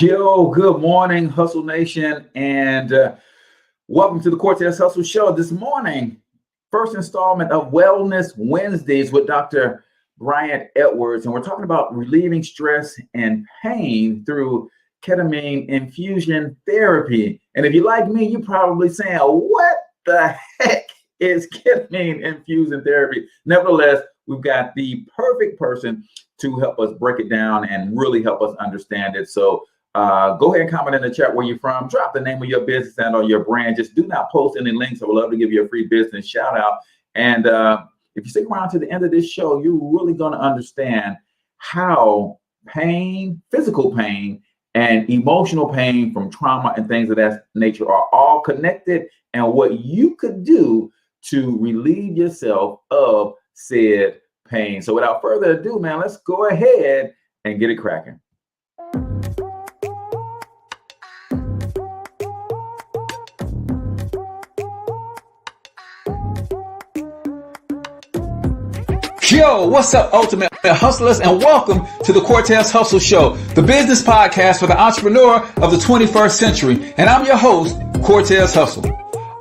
Yo, good morning, Hustle Nation, and welcome to the Cortez Hustle Show. This morning, first installment of Wellness Wednesdays with Dr. Bryant S, and we're talking about relieving stress and pain through ketamine infusion therapy. And if you're like me, you're probably saying, what the heck is ketamine infusion therapy? Nevertheless, we've got the perfect person to help us break it down and really help us understand it. So go ahead and comment in the chat where you're from. Drop the name of your business and or your brand. Just do not post any links. I would love to give you a free business shout out. And if you stick around to the end of this show, you're really going to understand how pain, physical pain, and emotional pain from trauma and things of that nature are all connected, and what you could do to relieve yourself of said pain. So without further ado, man, let's go ahead and get it cracking. Yo, what's up, Ultimate Hustlers, and welcome to the Cortez Hustle Show, the business podcast for the entrepreneur of the 21st century. And I'm your host, Cortez Hustle.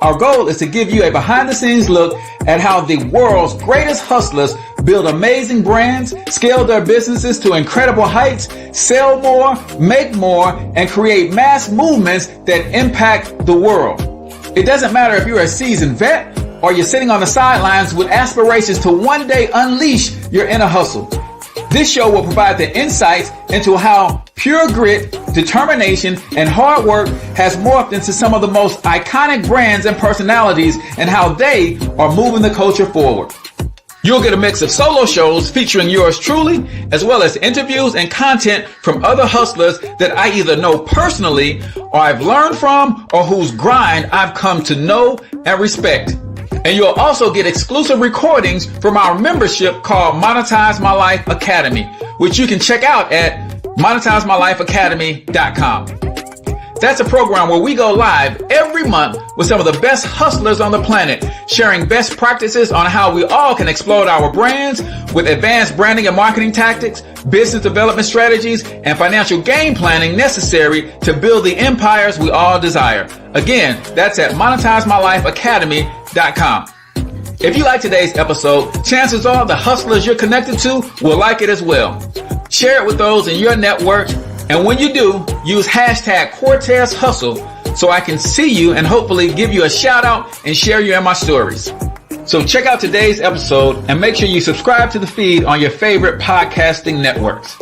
Our goal is to give you a behind-the-scenes look at how the world's greatest hustlers build amazing brands, scale their businesses to incredible heights, sell more, make more, and create mass movements that impact the world. It doesn't matter if you're a seasoned vet or you're sitting on the sidelines with aspirations to one day unleash your inner hustle. This show will provide the insights into how pure grit, determination, and hard work has morphed into some of the most iconic brands and personalities, and how they are moving the culture forward. You'll get a mix of solo shows featuring yours truly, as well as interviews and content from other hustlers that I either know personally or I've learned from, or whose grind I've come to know and respect. And you'll also get exclusive recordings from our membership called Monetize My Life Academy, which you can check out at monetizemylifeacademy.com. That's a program where we go live every month with some of the best hustlers on the planet, sharing best practices on how we all can explode our brands with advanced branding and marketing tactics, business development strategies, and financial game planning necessary to build the empires we all desire. Again, that's at monetizemylifeacademy.com. If you like today's episode, chances are the hustlers you're connected to will like it as well. Share it with those in your network. And when you do, use hashtag Cortez Hustle so I can see you and hopefully give you a shout out and share you in my stories. So check out today's episode and make sure you subscribe to the feed on your favorite podcasting networks.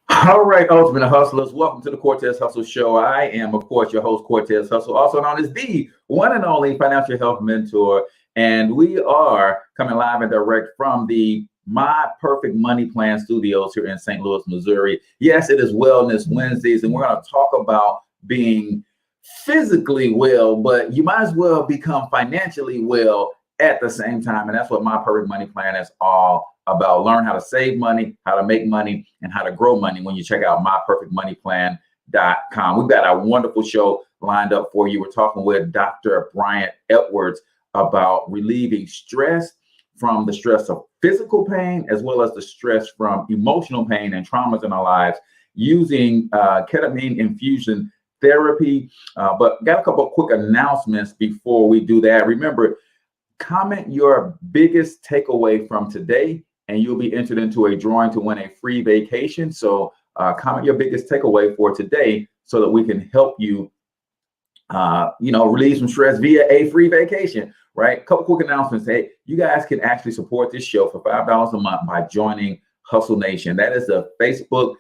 All right, Ultimate Hustlers, welcome to the Cortez Hustle Show. I am, of course, your host, Cortez Hustle, also known as the one and only financial health mentor. And we are coming live and direct from the My Perfect Money Plan Studios here in St. Louis, Missouri. Yes, it is Wellness Wednesdays, and we're going to talk about being physically well, but you might as well become financially well at the same time. And that's what My Perfect Money Plan is all about. Learn how to save money, how to make money, and how to grow money when you check out myperfectmoneyplan.com. We've got a wonderful show lined up for you. We're talking with Dr. Bryant S about relieving stress from the stress of physical pain, as well as the stress from emotional pain and traumas in our lives using ketamine infusion therapy. But got a couple of quick announcements before we do that. Remember, comment your biggest takeaway from today, and you'll be entered into a drawing to win a free vacation. So comment your biggest takeaway for today so that we can help you, relieve some stress via a free vacation. Right? Couple quick announcements. Hey, you guys can actually support this show for $5 a month by joining Hustle Nation. That is the Facebook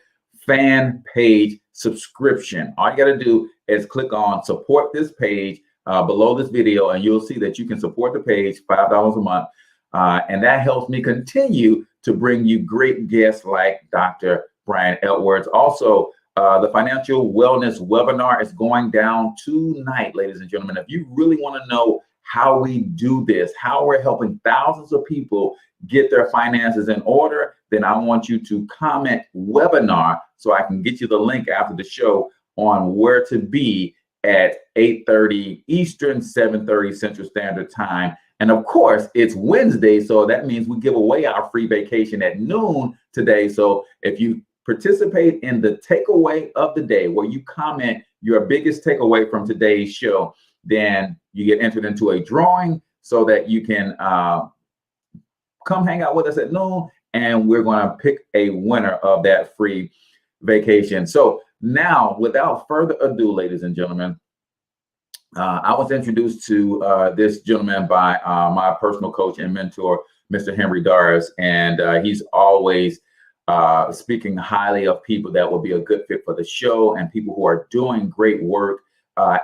fan page subscription. All you got to do is click on support this page below this video, and you'll see that you can support the page $5 a month. And that helps me continue to bring you great guests like Dr. Bryant S. Also, the financial wellness webinar is going down tonight, ladies and gentlemen. If you really want to know how we do this, how we're helping thousands of people get their finances in order, then I want you to comment webinar so I can get you the link after the show on where to be at 8:30 Eastern, 7:30 Central Standard Time And of course, it's Wednesday, so that means we give away our free vacation at noon today. So if you participate in the takeaway of the day, where you comment your biggest takeaway from today's show, then you get entered into a drawing so that you can come hang out with us at noon, and we're going to pick a winner of that free vacation. So now, without further ado, ladies and gentlemen, I was introduced to this gentleman by my personal coach and mentor, Mr. Henry Doris, and he's always speaking highly of people that will be a good fit for the show and people who are doing great work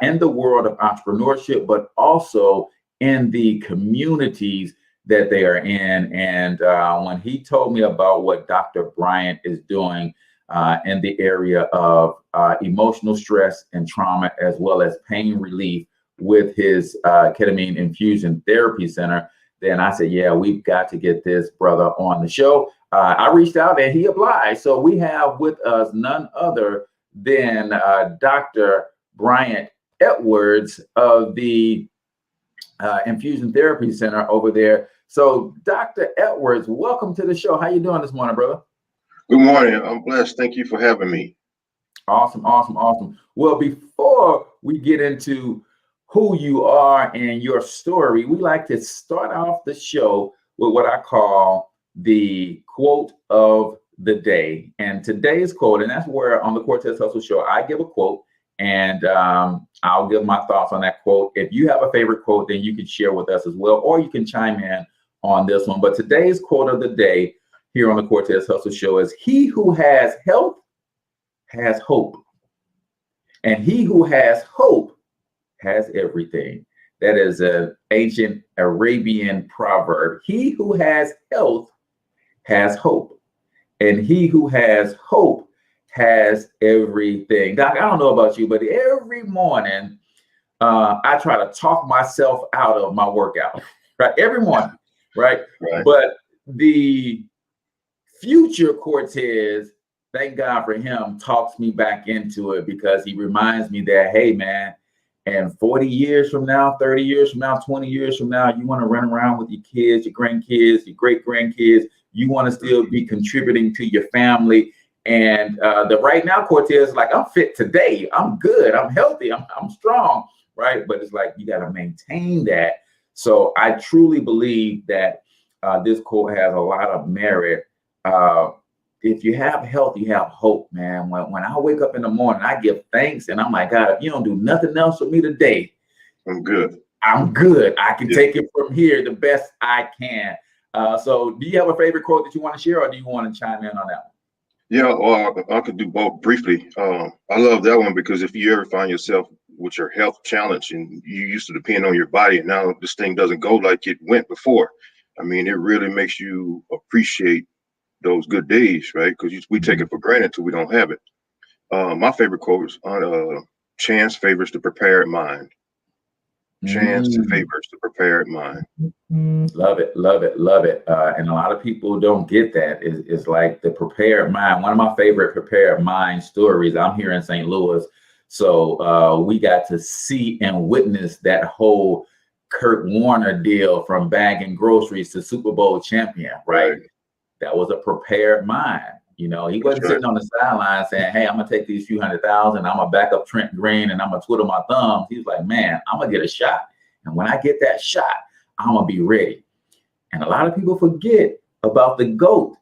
in the world of entrepreneurship, but also in the communities that they are in. And when he told me about what Dr. Bryant is doing in the area of emotional stress and trauma, as well as pain relief with his Ketamine Infusion Therapy Center, then I said, yeah, we've got to get this brother on the show. I reached out and he obliged. So we have with us none other than Dr. Bryant Edwards of the Infusion Therapy Center over there. So Dr. Edwards, welcome to the show. How you doing this morning, brother? Good morning. I'm blessed. Thank you for having me. Awesome, awesome, awesome. Well, before we get into who you are and your story, we like to start off the show with what I call the quote of the day. And today's quote, and that's where on the Cortez Hustle Show, I give a quote and I'll give my thoughts on that quote. If you have a favorite quote, then you can share with us as well, or you can chime in on this one. But today's quote of the day here on the Cortez Hustle Show is, he who has health has hope, and he who has hope has everything. That is an ancient Arabian proverb. He who has health has hope, and he who has hope has everything. Doc, I don't know about you, but every morning I try to talk myself out of my workout, right? Every morning, right? But the future Cortez, thank God for him, talks me back into it, because he reminds me that, hey, man, and 40 years from now, 30 years from now, 20 years from now, you want to run around with your kids, your grandkids, your great grandkids. You want to still be contributing to your family. And the right now, Cortez is like, I'm fit today. I'm good. I'm healthy. I'm strong. Right. But it's like, you got to maintain that. So I truly believe that this quote has a lot of merit. If you have health, you have hope, man. When I wake up in the morning, I give thanks, and I'm like, God, if you don't do nothing else for me today, I'm good. I'm good. I can take it from here the best I can. So do you have a favorite quote that you want to share, or do you want to chime in on that one? Yeah, or I could do both briefly. I love that one, because if you ever find yourself with your health challenge and you used to depend on your body, and now this thing doesn't go like it went before, I mean, it really makes you appreciate those good days, right? Because we take it for granted till we don't have it. My favorite quote is on chance favors the prepared mind. Chance favors the prepared mind. Love it, love it, love it. And a lot of people don't get that. It's like the prepared mind. One of my favorite prepared mind stories, I'm here in St. Louis. So we got to see and witness that whole Kurt Warner deal, from bagging groceries to Super Bowl champion, right? That was a prepared mind. You know, he wasn't sitting on the sideline saying, hey, I'm going to take these few $100,000, I'm going to back up Trent Green, and I'm going to twiddle my thumbs. He was like, man, I'm going to get a shot. And when I get that shot, I'm going to be ready. And a lot of people forget about the GOAT,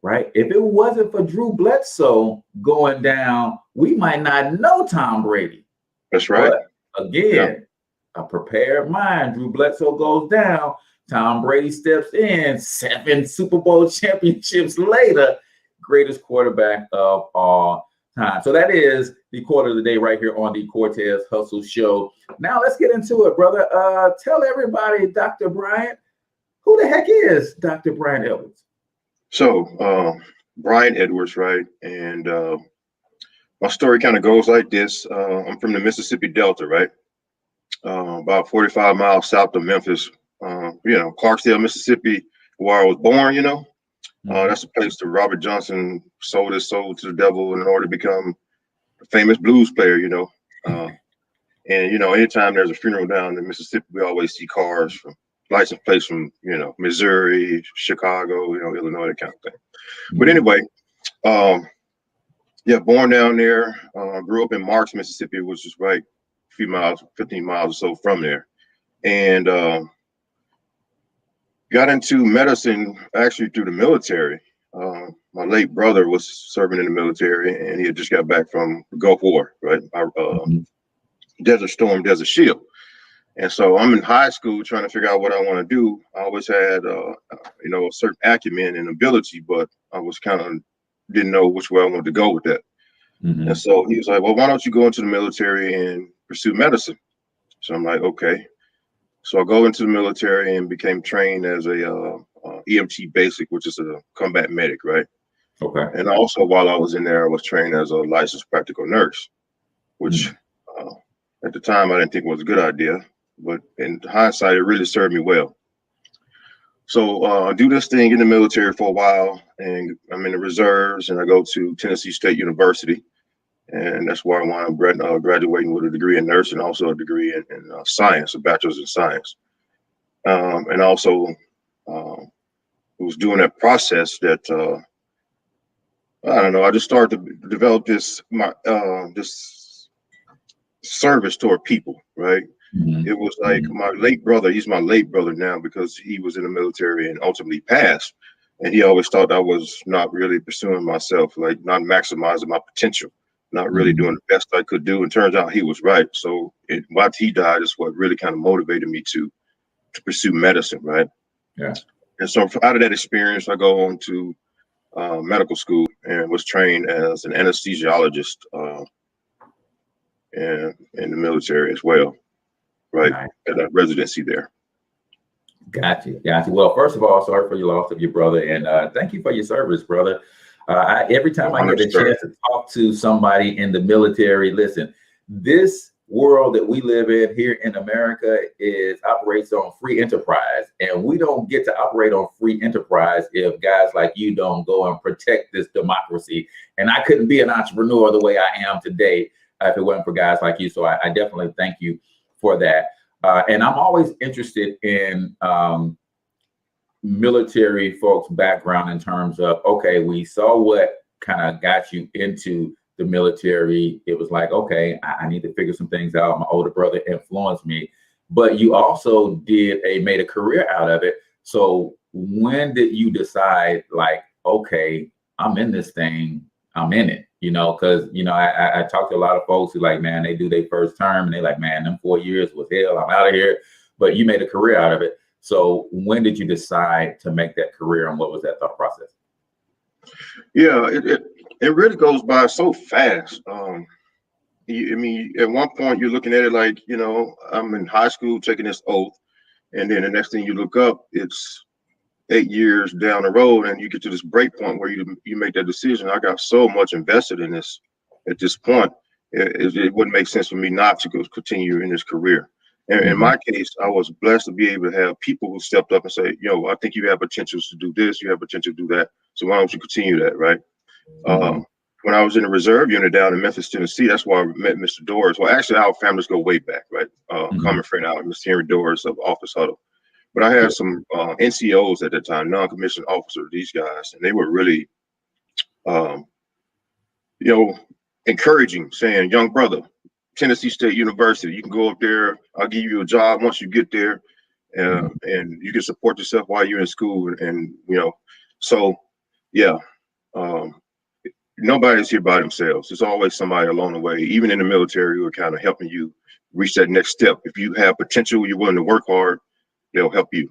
right? If it wasn't for Drew Bledsoe going down, we might not know Tom Brady. That's right. But again, a prepared mind. Drew Bledsoe goes down. Tom Brady steps in, 7 Super Bowl championships later, greatest quarterback of all time. So that is the quote of the day right here on the Cortez Hustle Show. Now let's get into it, brother. Tell everybody, Dr. Bryant, who the heck is Dr. Bryant Edwards? So Bryant Edwards, right? And my story kind of goes like this. I'm from the Mississippi Delta, right? About 45 miles south of Memphis. Clarksdale, Mississippi, where I was born, that's the place that Robert Johnson sold his soul to the devil in order to become a famous blues player, and anytime there's a funeral down in Mississippi, we always see cars from license plates from, Missouri, Chicago, Illinois, that kind of thing. But anyway, born down there, grew up in Marks, Mississippi, which is right a few miles, 15 miles or so from there. And got into medicine actually through the military. My late brother was serving in the military, and he had just got back from the Gulf War, right? Desert Storm, Desert Shield. And so I'm in high school trying to figure out what I want to do. I always had, a certain acumen and ability, but I was didn't know which way I wanted to go with that. And so he was like, well, why don't you go into the military and pursue medicine? So I'm like, okay. So I go into the military and became trained as a EMT basic, which is a combat medic, right? Okay. And also while I was in there, I was trained as a licensed practical nurse, which at the time I didn't think was a good idea, but in hindsight, it really served me well. So I do this thing in the military for a while, and I'm in the reserves, and I go to Tennessee State University, and that's where I wound up graduating with a degree in nursing, also a degree in science, a bachelor's in science. And also was doing that process that, I don't know, I just started to develop this service toward people, right? It was like my late brother, he's my late brother now because he was in the military and ultimately passed. And he always thought I was not really pursuing myself, like not maximizing my potential, not really doing the best I could do. And turns out he was right. So once he died is what really kind of motivated me to pursue medicine, right? Yeah. And so out of that experience, I go on to medical school and was trained as an anesthesiologist in the military as well. Right. Nice. At that residency there. Gotcha. Well, first of all, sorry for your loss of your brother, and thank you for your service, brother. Every time I get a chance to talk to somebody in the military, listen, this world that we live in here in America operates on free enterprise, and we don't get to operate on free enterprise if guys like you don't go and protect this democracy. And I couldn't be an entrepreneur the way I am today if it wasn't for guys like you. So I definitely thank you for that. And I'm always interested in military folks' background in terms of, okay, we saw what kind of got you into the military. It was like, okay, I need to figure some things out. My older brother influenced me, but you also made a career out of it. So when did you decide, like, okay, I'm in this thing, I'm in it? Because, I talk to a lot of folks who like, man, they do their first term and they like, man, them 4 years was hell, I'm out of here. But you made a career out of it. So when did you decide to make that career, and what was that thought process? Yeah, it really goes by so fast. At one point you're looking at it like, I'm in high school taking this oath, and then the next thing you look up, it's 8 years down the road, and you get to this break point where you make that decision. I got so much invested in this at this point, it wouldn't make sense for me not to continue in this career. And in my case, I was blessed to be able to have people who stepped up and say, I think you have potentials to do this, you have potential to do that. So why don't you continue that, right? When I was in the reserve unit down in Memphis, Tennessee, that's where I met Mr. Doris. Well, actually, our families go way back, right? Common friend out, Mr. Henry Doris of Office Huddle. But I had some NCOs at the time, non-commissioned officers, these guys, and they were really, encouraging, saying, young brother, Tennessee State University, you can go up there. I'll give you a job once you get there, and you can support yourself while you're in school. And nobody's here by themselves. There's always somebody along the way, even in the military, who are kind of helping you reach that next step. If you have potential, you're willing to work hard, they'll help you.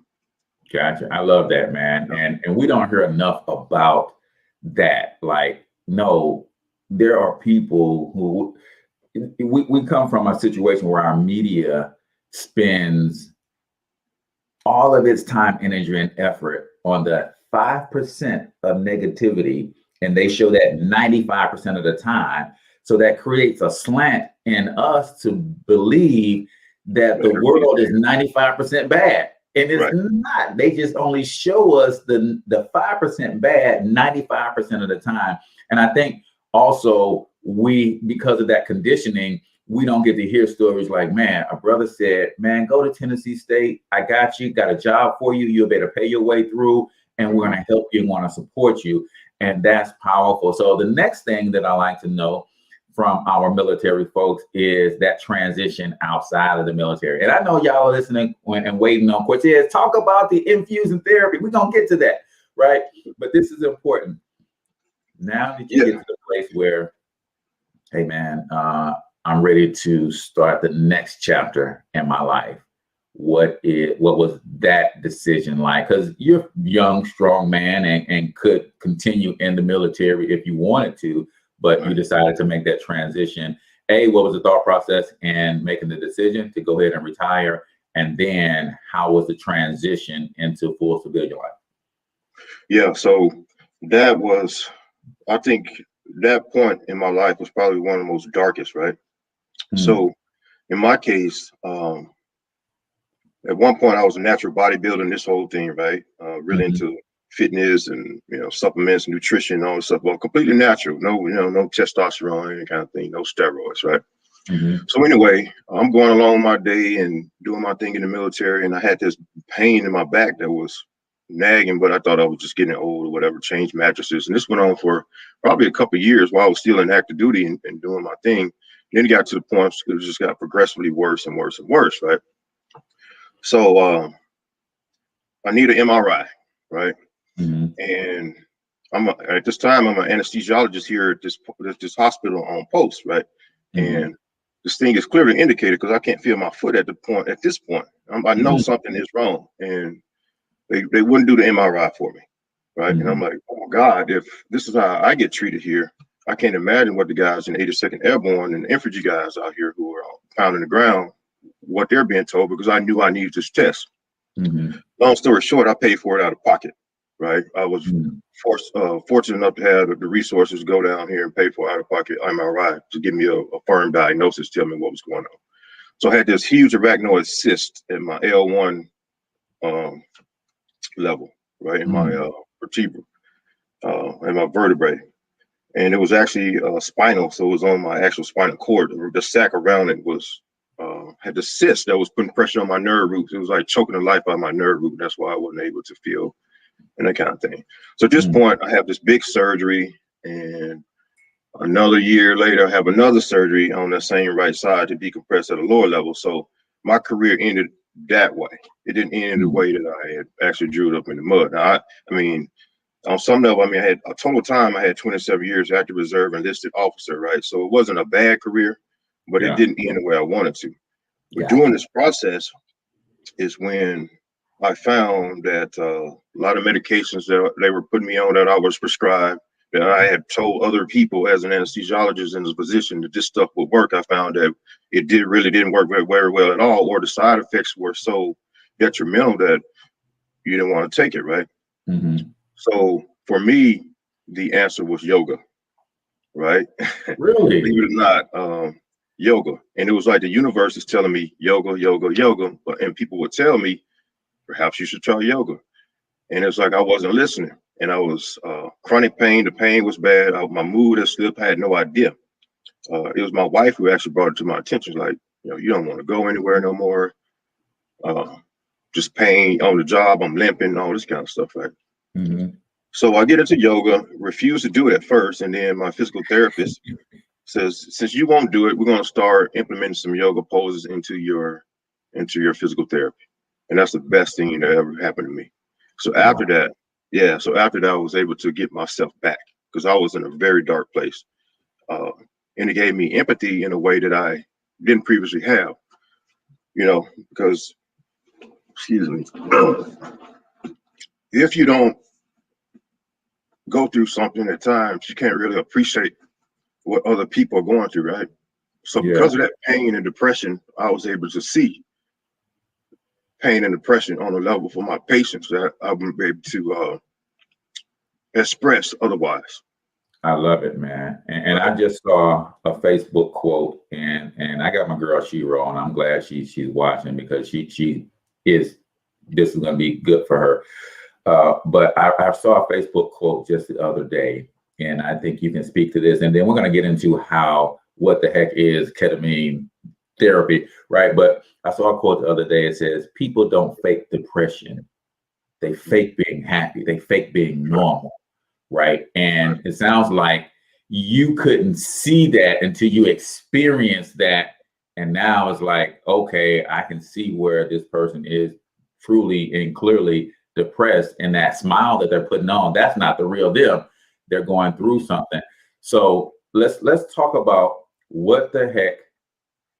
Gotcha. I love that, man. And we don't hear enough about that. Like, no, there are people who we come from a situation where our media spends all of its time, energy, and effort on the 5% of negativity, and they show that 95% of the time. So that creates a slant in us to believe that the world is 95% bad. And it's not. They just only show us the 5% bad 95% of the time. And I think also because of that conditioning, we don't get to hear stories like, man, a brother said, man, go to Tennessee State. I got you, got a job for you. You'll better pay your way through, and we're going to help you and want to support you. And that's powerful. So the next thing that I like to know from our military folks is that transition outside of the military. And I know y'all are listening and waiting on Cortez. Talk about the infusion therapy. We're going to get to that, right? But this is important. Now that you get to the place where, hey, man, I'm ready to start the next chapter in my life. What was that decision like? Because you're a young, strong man and could continue in the military if you wanted to, but you decided to make that transition. What was the thought process in making the decision to go ahead and retire? And then how was the transition into full civilian life? Yeah, so that was, I think that point in my life was probably one of the most darkest, right? Mm-hmm. So in my case, at one point I was a natural bodybuilder, this whole thing, right? Really into fitness and, supplements, nutrition, all this stuff, well, completely natural. No, no testosterone, any kind of thing, no steroids, right? So anyway, I'm going along my day and doing my thing in the military, and I had this pain in my back that was nagging, but I thought I was just getting old or whatever, changed mattresses. And this went on for probably a couple of years while I was still in active duty and doing my thing. Then it got to the point it just got progressively worse and worse and worse, right? So I need an MRI, right? And at this time I'm an anesthesiologist here at this hospital on post, right? And this thing is clearly indicated because I can't feel my foot at this point. I know something is wrong, and they wouldn't do the MRI for me, right? And I'm like, oh my God, if this is how I get treated here, I can't imagine what the guys in 82nd Airborne and the infantry guys out here who are pounding the ground, what they're being told, because I knew I needed this test. Long story short, I paid for it out of pocket, right? I was fortunate enough to have the resources to go down here and pay for out of pocket MRI to give me a firm diagnosis, tell me what was going on. So I had this huge arachnoid cyst in my L1 level, right, in my vertebra, in my vertebrae. And it was actually spinal, so it was on my actual spinal cord. The sac around it was had the cyst that was putting pressure on my nerve roots. It was like choking the life out of my nerve root. That's why I wasn't able to feel and that kind of thing. So at this point, I have this big surgery, and another year later, I have another surgery on that same right side to decompress at a lower level. So my career ended that way. It didn't end the way that I had actually drew it up in the mud. Now, I mean, on some level, I had a total time, I had 27 years active reserve enlisted officer, right? So it wasn't a bad career, but it didn't end the way I wanted to. But during this process is when I found that a lot of medications that they were putting me on that I was prescribed, that I had told other people as an anesthesiologist in this position that this stuff would work. I found that it really didn't work very well at all, or the side effects were so detrimental that you didn't want to take it, right? So for me, the answer was yoga, right? Really? Believe it or not, yoga. And it was like the universe is telling me yoga, yoga, yoga. And people would tell me, perhaps you should try yoga. And it's like I wasn't listening. And I was chronic pain. The pain was bad. My mood had slipped. I had no idea. It was my wife who actually brought it to my attention. Like, you don't want to go anywhere no more. Just pain on the job. I'm limping, all this kind of stuff, right? So I get into yoga, refuse to do it at first. And then my physical therapist says, since you won't do it, we're going to start implementing some yoga poses into your physical therapy. And that's the best thing that ever happened to me. So after that, I was able to get myself back because I was in a very dark place. And it gave me empathy in a way that I didn't previously have, because, excuse me, if you don't go through something at times, you can't really appreciate what other people are going through, right? So because of that pain and depression, I was able to see pain and depression on a level for my patients that I wouldn't be able to express otherwise. I love it, man. And I just saw a Facebook quote, and I got my girl Shiro, and I'm glad she's watching because she is, this is going to be good for her. But I saw a Facebook quote just the other day, and I think you can speak to this, and then we're going to get into how what the heck is ketamine therapy, right? But I saw a quote the other day. It says, people don't fake depression. They fake being happy. They fake being normal, right? And it sounds like you couldn't see that until you experienced that. And now it's like, okay, I can see where this person is truly and clearly depressed, and that smile that they're putting on, that's not the real them. They're going through something. So let's talk about what the heck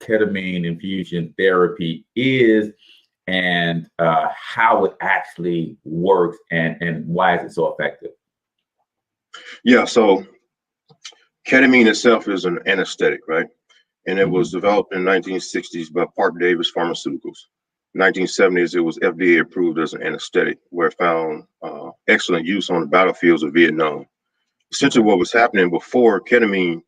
ketamine infusion therapy is, and how it actually works, and why is it so effective? Yeah, so ketamine itself is an anesthetic, right? And it was developed in the 1960s by Park Davis Pharmaceuticals. 1970s, it was FDA approved as an anesthetic, where it found excellent use on the battlefields of Vietnam. Essentially, what was happening before ketamine,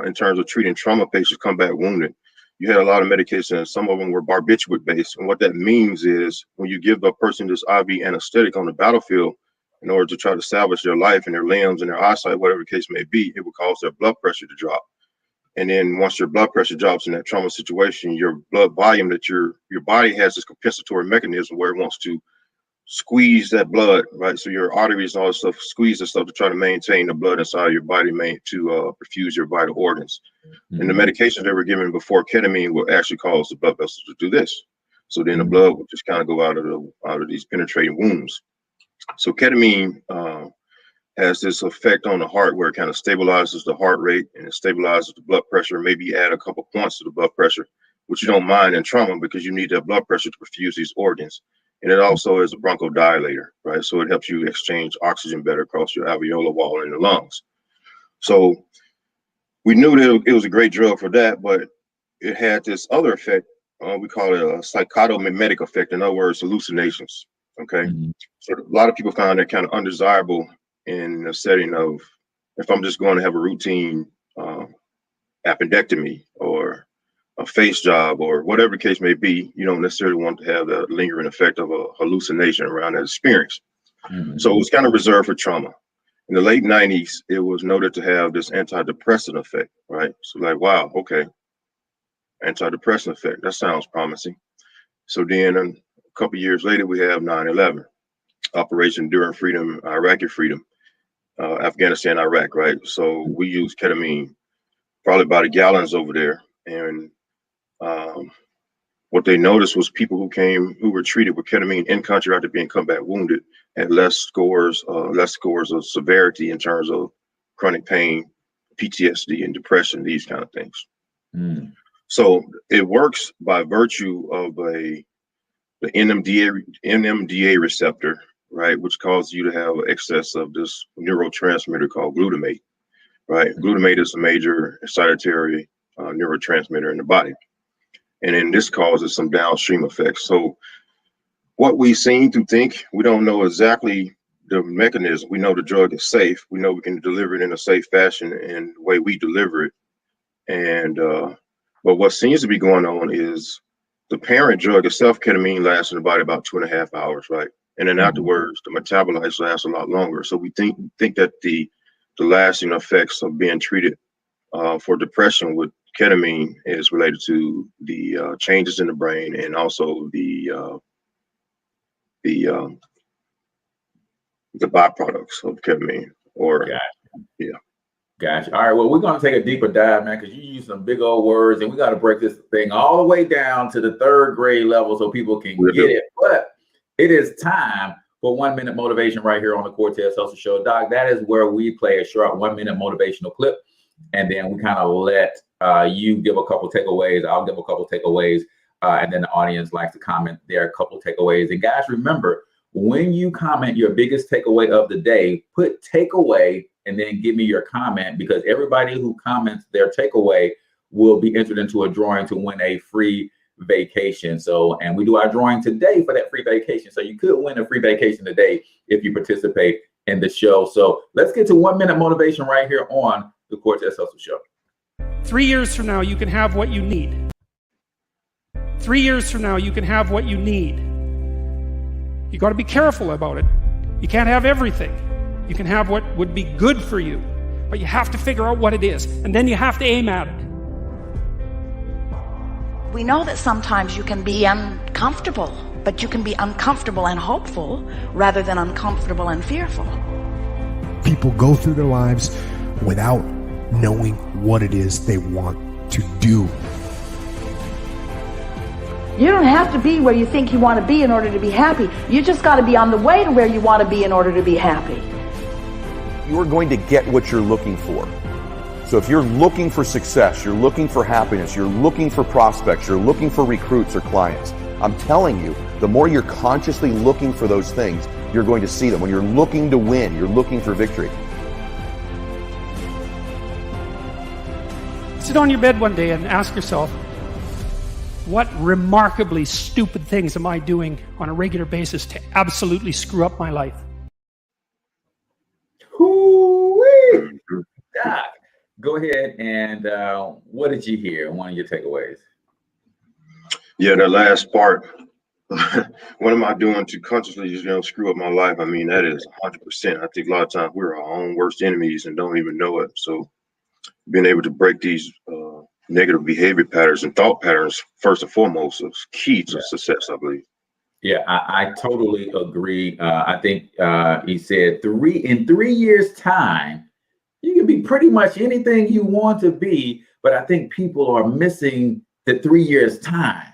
in terms of treating trauma patients come back wounded, you had a lot of medications. Some of them were barbiturate based. And what that means is when you give a person this IV anesthetic on the battlefield in order to try to salvage their life and their limbs and their eyesight, whatever the case may be, it would cause their blood pressure to drop. And then once your blood pressure drops in that trauma situation, your blood volume, that your body has this compensatory mechanism where it wants to squeeze that blood, right? So your arteries and all this stuff, squeeze the stuff to try to maintain the blood inside your body, to perfuse your vital organs. And the medications that were given before ketamine will actually cause the blood vessels to do this. So then the blood will just kind of go out of these penetrating wounds. So ketamine has this effect on the heart where it kind of stabilizes the heart rate and it stabilizes the blood pressure, maybe add a couple points to the blood pressure, which you don't mind in trauma because you need that blood pressure to perfuse these organs. And it also is a bronchodilator, right? So it helps you exchange oxygen better across your alveolar wall in the lungs. So we knew that it was a great drug for that, but it had this other effect. We call it a psychotomimetic effect. In other words, hallucinations. Okay. So a lot of people found that kind of undesirable in the setting of, if I'm just going to have a routine appendectomy or a face job or whatever the case may be, you don't necessarily want to have the lingering effect of a hallucination around that experience. So it was kind of reserved for trauma. In the late 90s, it was noted to have this antidepressant effect, right? So like, wow, okay, antidepressant effect, that sounds promising. So then a couple years later, we have 9/11, Operation Enduring Freedom, Iraqi Freedom, Afghanistan, Iraq, right? So we use ketamine probably by the gallons over there. And what they noticed was people who were treated with ketamine in country after being come back wounded had less scores of severity in terms of chronic pain, PTSD, and depression, these kind of things. So it works by virtue of the NMDA receptor, right, which causes you to have excess of this neurotransmitter called glutamate, right? Glutamate is a major excitatory neurotransmitter in the body. And then this causes some downstream effects. So what we seem to think, we don't know exactly the mechanism. We know the drug is safe. We know we can deliver it in a safe fashion and the way we deliver it. And but what seems to be going on is the parent drug itself, ketamine, lasts in the body about 2.5 hours, right? And then afterwards, the metabolites last a lot longer. So we think that the lasting effects of being treated for depression with ketamine is related to the changes in the brain and also the byproducts of ketamine. Or yeah. Gotcha. All right. Well, we're going to take a deeper dive, man, because you use some big old words, and we got to break this thing all the way down to the 3rd grade level so people can get it. But it is time for 1 minute motivation right here on the Cortez Hustle Show. Doc, that is where we play a short 1 minute motivational clip, and then we kind of let you give a couple takeaways. I'll give a couple takeaways, and then the audience likes to comment their couple takeaways. And guys, remember, when you comment your biggest takeaway of the day, put takeaway and then give me your comment, because everybody who comments their takeaway will be entered into a drawing to win a free vacation. So, and we do our drawing today for that free vacation. So you could win a free vacation today if you participate in the show. So let's get to 1 minute motivation right here on the Cortez Hustle Show. 3 years from now, you can have what you need. 3 years from now, you can have what you need. You got to be careful about it. You can't have everything. You can have what would be good for you, but you have to figure out what it is, and then you have to aim at it. We know that sometimes you can be uncomfortable, but you can be uncomfortable and hopeful rather than uncomfortable and fearful. People go through their lives without knowing what it is they want to do. You don't have to be where you think you want to be in order to be happy. You just got to be on the way to where you want to be in order to be happy. You're going to get what you're looking for. So if you're looking for success, you're looking for happiness, you're looking for prospects, you're looking for recruits or clients, I'm telling you, the more you're consciously looking for those things, you're going to see them. When you're looking to win, you're looking for victory. Sit on your bed one day and ask yourself, what remarkably stupid things am I doing on a regular basis to absolutely screw up my life? Hoo-wee! Doc, go ahead and what did you hear? One of your takeaways. Yeah, that last part. What am I doing to consciously just, screw up my life? I mean, that is 100%. I think a lot of times we're our own worst enemies and don't even know it. So being able to break these negative behavior patterns and thought patterns, first and foremost, is key to success, I believe. Yeah, I totally agree. I think he said in 3 years' time, you can be pretty much anything you want to be, but I think people are missing the 3 years' time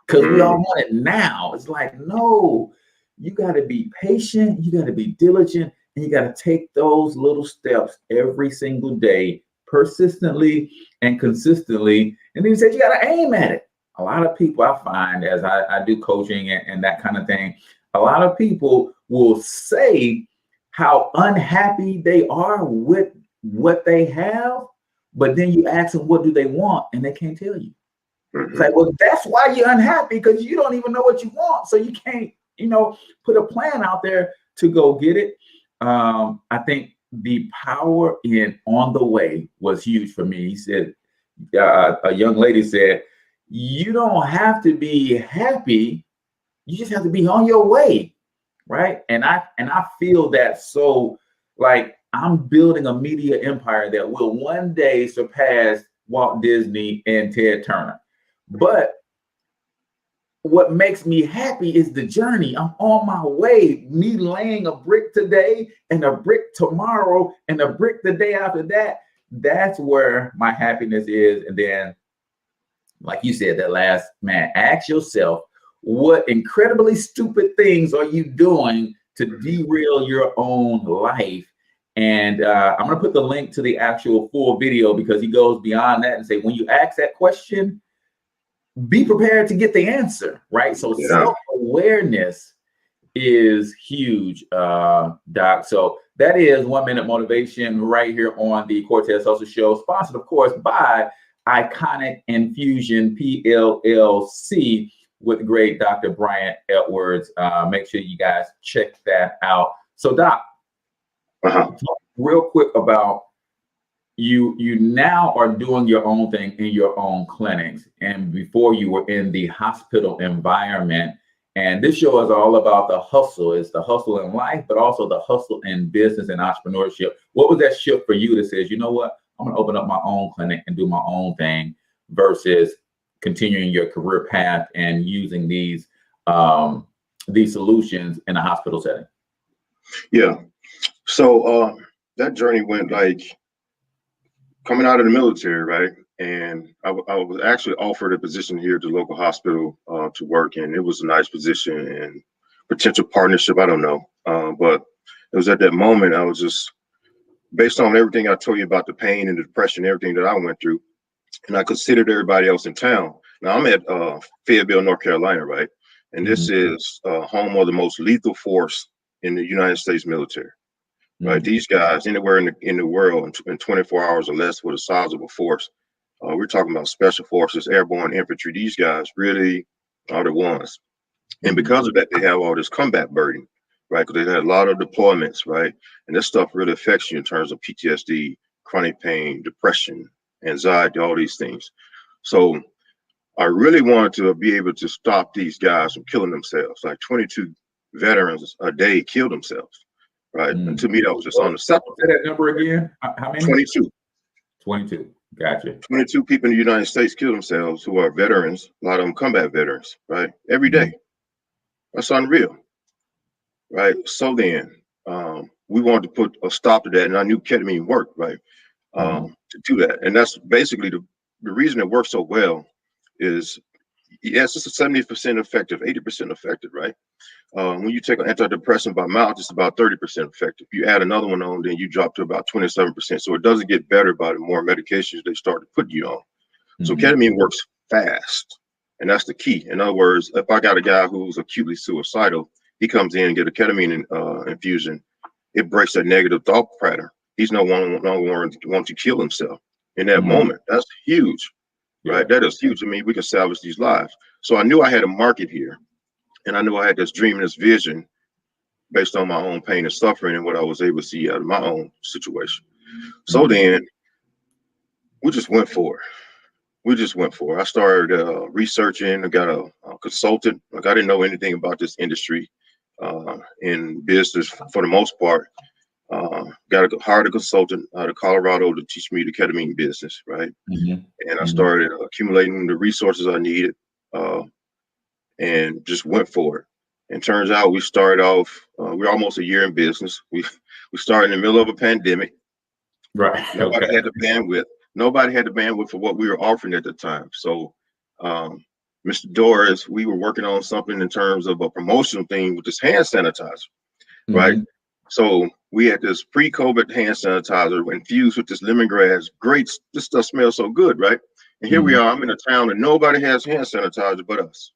because we all want it now. It's like, no, you got to be patient, you got to be diligent, and you got to take those little steps every single day, persistently and consistently. And then he said, you got to aim at it. A lot of people I find as I do coaching and that kind of thing, a lot of people will say how unhappy they are with what they have, but then you ask them, what do they want? And they can't tell you. It's like, well, that's why you're unhappy, because you don't even know what you want. So you can't, put a plan out there to go get it. I think the power in on the way was huge for me. He said, a young lady said, you don't have to be happy. You just have to be on your way. Right. And I feel that. So like I'm building a media empire that will one day surpass Walt Disney and Ted Turner. But what makes me happy is the journey. I'm on my way, me laying a brick today and a brick tomorrow and a brick the day after that. That's where my happiness is. And then, like you said, that last man, ask yourself, what incredibly stupid things are you doing to derail your own life? And I'm going to put the link to the actual full video because he goes beyond that and say, when you ask that question, be prepared to get the answer, right? So self-awareness is huge, Doc. So that is 1 Minute Motivation right here on the Cortez Hustle Show, sponsored, of course, by Iconic Infusion, PLLC, with the great Dr. Bryant S. Make sure you guys check that out. So, Doc, talk real quick about you now are doing your own thing in your own clinics. And before you were in the hospital environment. And this show is all about the hustle. It's the hustle in life, but also the hustle in business and entrepreneurship. What was that shift for you that says, you know what, I'm going to open up my own clinic and do my own thing versus continuing your career path and using these solutions in a hospital setting? Yeah. So that journey went like coming out of the military, right? And I was actually offered a position here at the local hospital to work, and it was a nice position and potential partnership. I don't know, but it was at that moment I was just, based on everything I told you about the pain and the depression, everything that I went through, and I considered everybody else in town. Now I'm at Fayetteville, North Carolina, right? And this is home of the most lethal force in the United States military. Right, these guys anywhere in the world in 24 hours or less with a sizable force. We're talking about special forces, airborne infantry. These guys really are the ones, and because of that, they have all this combat burden, right? Because they had a lot of deployments, right? And this stuff really affects you in terms of PTSD, chronic pain, depression, anxiety, all these things. So I really wanted to be able to stop these guys from killing themselves. Like 22 veterans a day kill themselves. Right. And to me, that was just unacceptable. Say that number again. How many? 22. 22. Gotcha. 22 people in the United States kill themselves who are veterans, a lot of them combat veterans, right? Every day. That's unreal, right? So then we wanted to put a stop to that, and I knew ketamine worked, right? To do that. And that's basically the reason it works so well is, yes, it's a 70% effective, 80% effective, right? When you take an antidepressant by mouth, it's about 30% effective. You add another one on, then you drop to about 27%. So it doesn't get better by the more medications they start to put you on. So ketamine works fast, and that's the key. In other words, if I got a guy who's acutely suicidal, he comes in and get a ketamine infusion, it breaks that negative thought pattern. He's no longer want to kill himself in that moment. That's huge, right? That is huge. I mean, we can salvage these lives. So I knew I had a market here, and I knew I had this dream and this vision based on my own pain and suffering and what I was able to see out of my own situation. So then we just went for it. I started researching. I got a consultant. Like, I didn't know anything about this industry in business for the most part. Hired a consultant out of Colorado to teach me the ketamine business, right? And I started accumulating the resources I needed and just went for it. And turns out we started off, we're almost a year in business. We started in the middle of a pandemic. Right. Nobody had the bandwidth. Nobody had the bandwidth for what we were offering at the time. So Mr. Doris, we were working on something in terms of a promotional thing with this hand sanitizer, right? So we had this pre-COVID hand sanitizer infused with this lemongrass. Great, this stuff smells so good, right? And here we are, I'm in a town and nobody has hand sanitizer but us.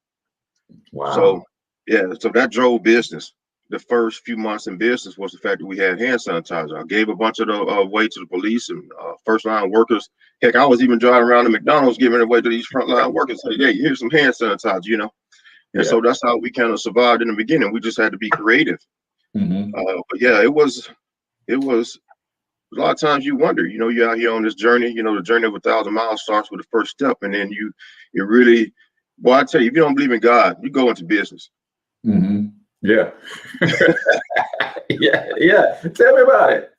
Wow. So yeah, so that drove business. The first few months in business was the fact that we had hand sanitizer. I gave a bunch of the away to the police and first line workers. Heck, I was even driving around the McDonald's giving it away to these frontline workers. Say, hey, here's some hand sanitizer, you know? And so that's how we kind of survived in the beginning. We just had to be creative. But yeah, it was a lot of times you wonder, you know, you're out here on this journey, you know, the journey of 1,000 miles starts with the first step. And then you really, well, I tell you, if you don't believe in God, you go into business. Yeah. yeah. Tell me about it.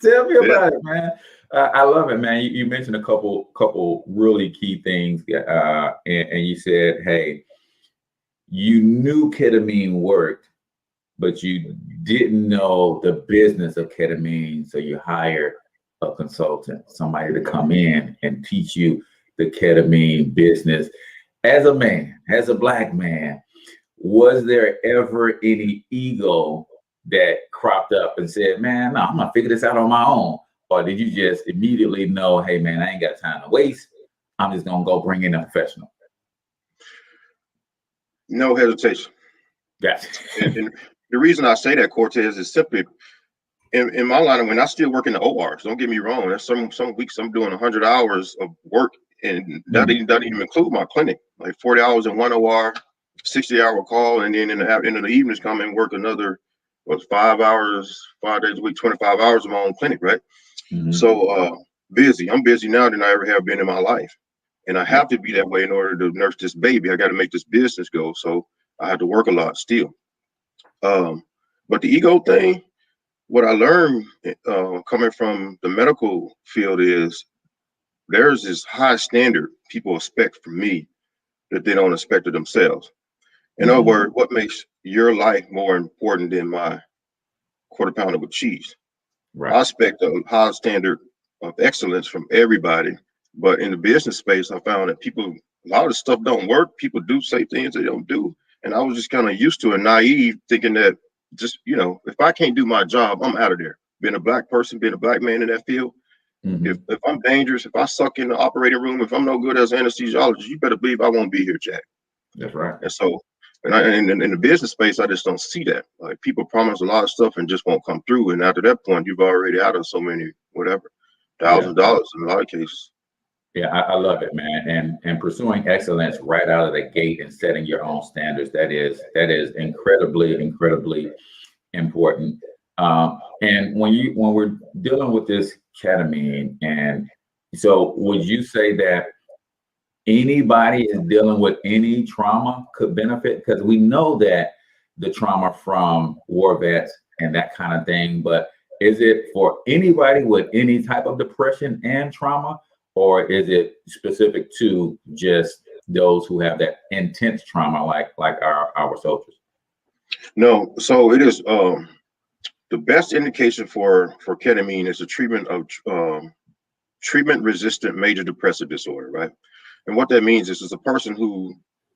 Man. I love it, man. You mentioned a couple really key things. And you said, hey, you knew ketamine worked, but you didn't know the business of ketamine. So you hired a consultant, somebody to come in and teach you the ketamine business. As a man, as a Black man, was there ever any ego that cropped up and said, man, no, I'm gonna figure this out on my own? Or did you just immediately know, hey, man, I ain't got time to waste. I'm just gonna go bring in a professional? No hesitation. Gotcha. And the reason I say that, Cortez, is simply in my line of when I still work in the ORs. Don't get me wrong. There's some weeks I'm doing 100 hours of work, and that doesn't even include my clinic. Like 40 hours in one OR, 60-hour call, and then in the evenings come and work another 5 hours, 5 days a week, 25 hours of my own clinic, right? So busy. I'm busy now than I ever have been in my life, and I have to be that way in order to nurse this baby. I got to make this business go, so I had to work a lot still. But the ego thing, what I learned coming from the medical field is there's this high standard people expect from me that they don't expect of themselves. In other words, what makes your life more important than my quarter pounder with cheese? Right. I expect a high standard of excellence from everybody, but in the business space, I found that a lot of stuff don't work. People do say things they don't do. And I was just kind of used to it, naive, thinking that just, you know, if I can't do my job, I'm out of there. Being a Black person, being a Black man in that field, if I'm dangerous, if I suck in the operating room, if I'm no good as an anesthesiologist, you better believe I won't be here, Jack. That's right. And so, and in the business space, I just don't see that. Like, people promise a lot of stuff and just won't come through. And after that point, you've already out of so many, whatever, $1,000 in a lot of cases. Yeah, I love it, man. And pursuing excellence right out of the gate and setting your own standards, that is incredibly important. And when we're dealing with this ketamine, and so would you say that anybody is dealing with any trauma could benefit? Because we know that the trauma from war vets and that kind of thing, but is it for anybody with any type of depression and trauma? or is it specific to just those who have that intense trauma, like our soldiers? No, so it is the best indication for ketamine is the treatment of treatment-resistant major depressive disorder, right? And what that means is a person who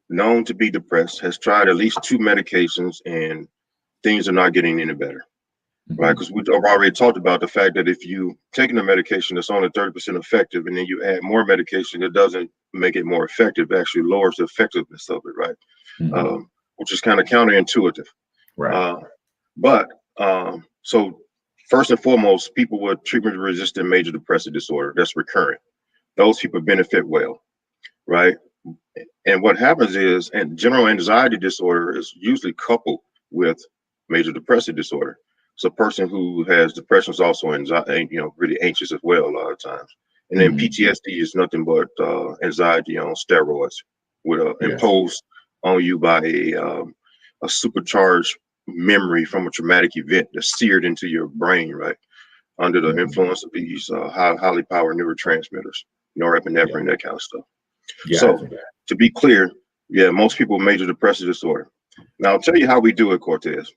known to be depressed has tried at least 2 medications and things are not getting any better, right? Because we've already talked about the fact that if you taking a medication that's only 30% effective and then you add more medication, it doesn't make it more effective. It actually lowers the effectiveness of it, right? Which is kind of counterintuitive. Right. So first and foremost, people with treatment-resistant major depressive disorder that's recurrent, those people benefit well, right? And what happens is, and general anxiety disorder is usually coupled with major depressive disorder. So a person who has depression is also anxiety, really anxious as well a lot of times. And then PTSD is nothing but anxiety on steroids, with imposed on you by a supercharged memory from a traumatic event that's seared into your brain, right? Under the influence of these highly powered neurotransmitters, norepinephrine, that kind of stuff. So to be clear, most people with major depressive disorder. Now I'll tell you how we do it, Cortez.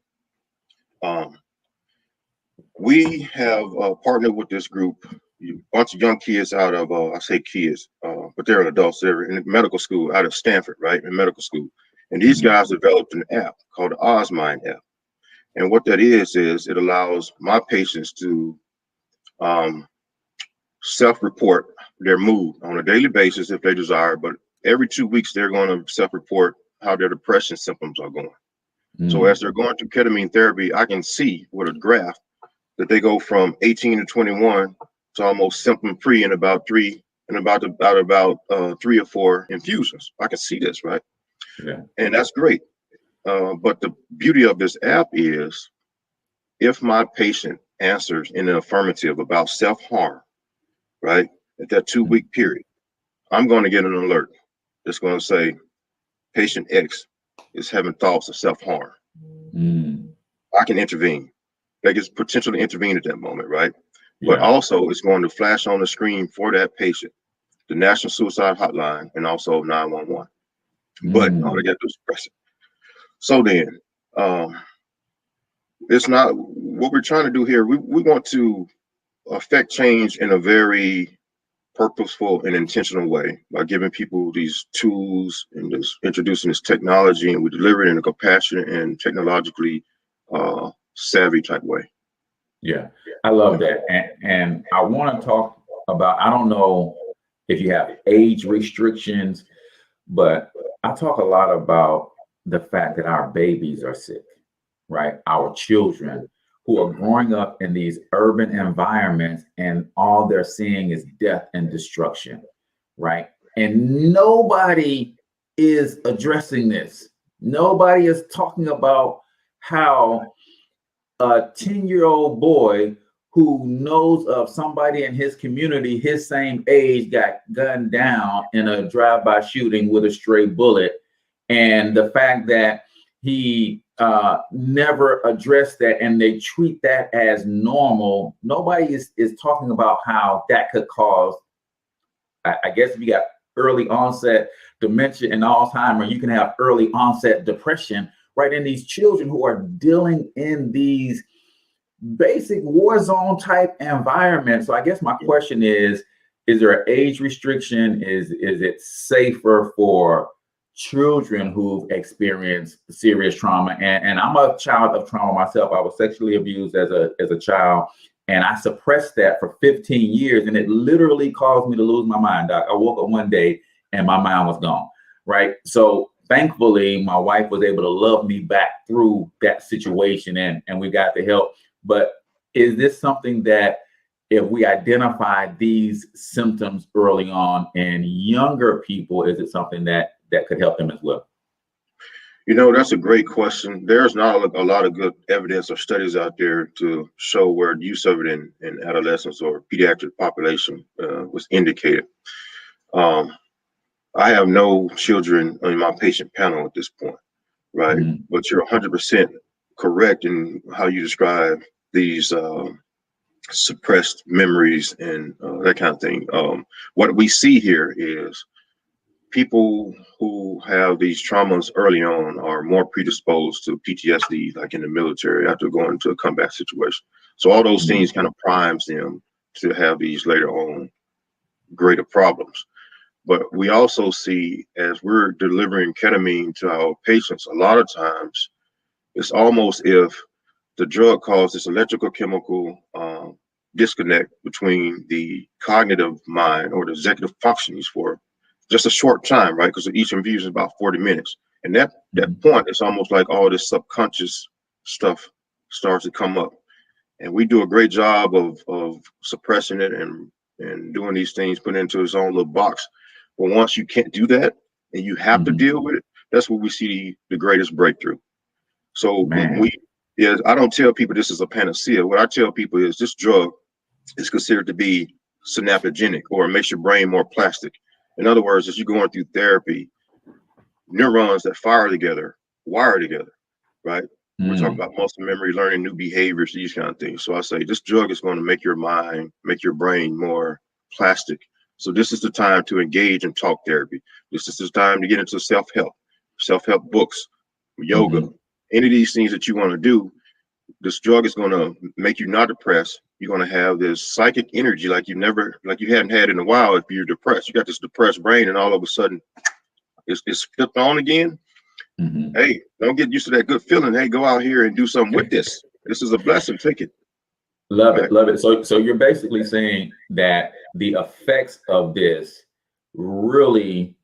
We have partnered with this group, a bunch of young kids out of, I say kids, but they're adults. They're in medical school out of Stanford, right? In medical school. And these guys developed an app called the Osmind app. And what that is it allows my patients to self-report their mood on a daily basis if they desire, but every 2 weeks they're going to self-report how their depression symptoms are going. So as they're going through ketamine therapy, I can see with a graph that they go from 18 to 21 to almost symptom-free in about 3 or 4 infusions. I can see this, right? Yeah. And that's great. But the beauty of this app is if my patient answers in the affirmative about self-harm, right, at that 2-week period, I'm going to get an alert. It's going to say patient X is having thoughts of self-harm. I can intervene. That gets potential to intervene at that moment, right? But also it's going to flash on the screen for that patient, the National Suicide Hotline, and also 911. But all they got to do is press it. So then, it's not what we're trying to do here. We want to affect change in a very purposeful and intentional way by giving people these tools and just introducing this technology, and we deliver it in a compassionate and technologically savvy type way. Yeah, I love that. And I want to talk about, I don't know if you have age restrictions, but I talk a lot about the fact that our babies are sick, right? Our children who are growing up in these urban environments and all they're seeing is death and destruction, right? And nobody is addressing this. Nobody is talking about how a 10-year-old boy who knows of somebody in his community, his same age, got gunned down in a drive-by shooting with a stray bullet. And the fact that he never addressed that and they treat that as normal. Nobody is talking about how that could cause, I guess if you got early onset dementia and Alzheimer's, you can have early onset depression, right? In these children who are dealing in these basic war zone type environments. So I guess my question is there an age restriction? Is it safer for children who've experienced serious trauma? And I'm a child of trauma myself. I was sexually abused as a child, and I suppressed that for 15 years, and it literally caused me to lose my mind. I woke up one day and my mind was gone, right? So thankfully, my wife was able to love me back through that situation, and we got the help. But is this something that if we identify these symptoms early on in younger people, is it something that could help them as well? You know, that's a great question. There's not a lot of good evidence or studies out there to show where use of it in adolescents or pediatric population was indicated. I have no children on my patient panel at this point, right? But you're 100% correct in how you describe these suppressed memories and that kind of thing. What we see here is people who have these traumas early on are more predisposed to PTSD, like in the military after going into a combat situation. So all those things kind of primes them to have these later on greater problems. But we also see, as we're delivering ketamine to our patients, a lot of times it's almost if the drug causes this electrical chemical disconnect between the cognitive mind or the executive functionings for just a short time, right? Because each infusion is about 40 minutes. And that point, it's almost like all this subconscious stuff starts to come up. And we do a great job of suppressing it and doing these things, putting it into its own little box. But once you can't do that and you have to deal with it, that's where we see the greatest breakthrough. So I don't tell people this is a panacea. What I tell people is this drug is considered to be synaptogenic, or it makes your brain more plastic. In other words, as you're going through therapy, neurons that fire together, wire together, right? We're talking about muscle memory, learning new behaviors, these kind of things. So I say this drug is going to make your mind, make your brain more plastic. So this is the time to engage in talk therapy. This is the time to get into self-help books, yoga, any of these things that you want to do. This drug is going to make you not depressed. You're going to have this psychic energy like you hadn't had in a while. If you're depressed, you got this depressed brain, and all of a sudden it's flipped on again. Hey, don't get used to that good feeling. Hey, go out here and do something with this. This is a blessing. Take it. Love it. Love it. So you're basically saying that the effects of this really,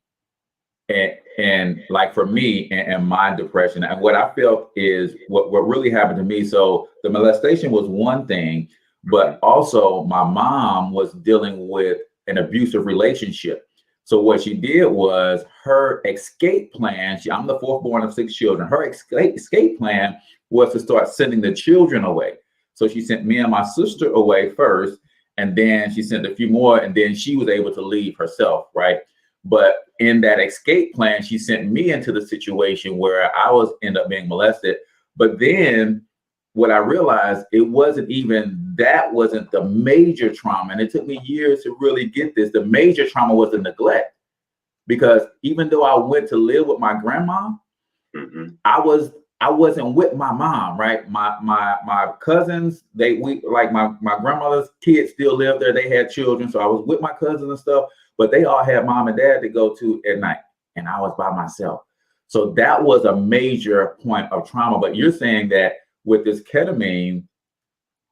and like for me and my depression, and what I felt is what really happened to me. So the molestation was one thing, but also my mom was dealing with an abusive relationship. So what she did was her escape plan. I'm the fourth born of 6 children. Her escape plan was to start sending the children away. So she sent me and my sister away first, and then she sent a few more, and then she was able to leave herself, right? But in that escape plan, she sent me into the situation where I end up being molested. But then what I realized, wasn't the major trauma. And it took me years to really get this. The major trauma was the neglect. Because even though I went to live with my grandma, I wasn't with my mom, right? My cousins, my grandmother's kids still lived there. They had children. So I was with my cousins and stuff, but they all had mom and dad to go to at night. And I was by myself. So that was a major point of trauma. But you're saying that with this ketamine,